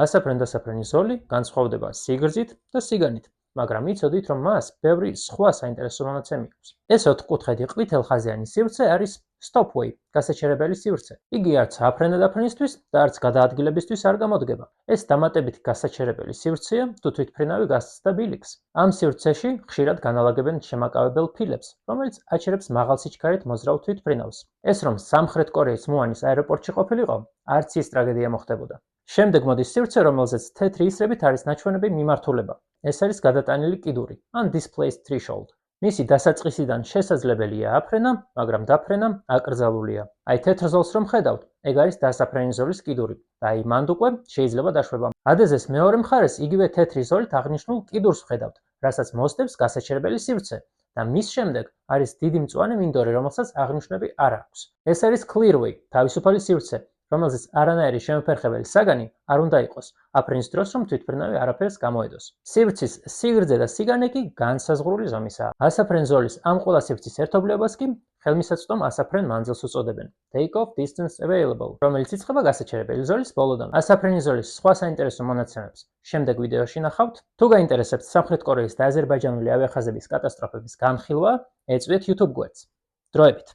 ასაფრენ-დასაფრენი ზოლი განსხვავდება სიგრძით და სიგანით, მაგრამ იცოდით, რომ მას ბევრი სხვა საინტერესო მონაცემი აქვს. ეს ოთხკუთხედი ყვითელხაზიანი სივრცე არის stopway, გასაჩერებელი სივრცე. იგი არც აფრენ-დაფრენისთვის და არც გადაადგილებისთვის არ გამოდგება. ეს დამატებითი გასაჩერებელი სივრცეა, თუ თვითმფრინავი გასცდა ბილიქს. ამ სივრცეში ხშირად განალაგებენ შემაკავებელ ფილებს, რომელიც აჩერებს მაღალ სიჩქარით მოძრავ თვითმფრინავს. ეს რომ სამხრეთ კორეის მუანის აეროპორტში ყოფილიყო, არც ის ტრაგედია მოხდებოდა. შემდეგ მოდის სივრცე, რომელზეც თეთრი ისრებით არის ნაჩვენები მიმართულება. ეს არის გადატანილი კიდური, ან displaced threshold. მისი დასაწყისიდან შესაძლებელია აფრენა, მაგრამ დაფრენა აკრძალულია. აი თეთრ ზოლს რომ ხედავთ, ეგ არის დასაფრენი ზოლის კიდური და აი მანდ უკვე შეიძლება დაშვება. ადეზეს მეორე მხარეს იგივე თეთრი ზოლით აღნიშნულ კიდურს ხედავთ, რასაც მოსდევს გასაჩერებელი სივრცე და მის შემდეგ არის დიდი მწვანე მინდორი, რომელსაც აღნიშვნები არ აქვს. ეს არის clearway, თავისუფალი სივრცე, რომელზეც არანაირი შემოფერხებელი საგანი არ უნდა იყოს, აფრენის დროს რომ თვითმფრინავი არაფერს გამოედოს. სივრცის სიგრძე და სიგანე კი განსაზღვრული ზომისაა. ასაფრენ ზოლის ამ ყველა სივრცის ერთობლიობას კი ხელმისაწვდომ ასაფრენ მანძილს უწოდებენ, take off distance available, რომელიც იწყება გასაჩერებელი ზოლის ბოლოდან. ასაფრენი ზოლის სხვა საინტერესო მონაცემებს შემდეგ ვიდეოში ნახავთ. თუ გაინტერესებთ სამხრეთ კორეის და აზერბაიჯანული ავიახაზების კატასტროფების განხილვა, ეწვიეთ YouTube გვერდს. დროებით.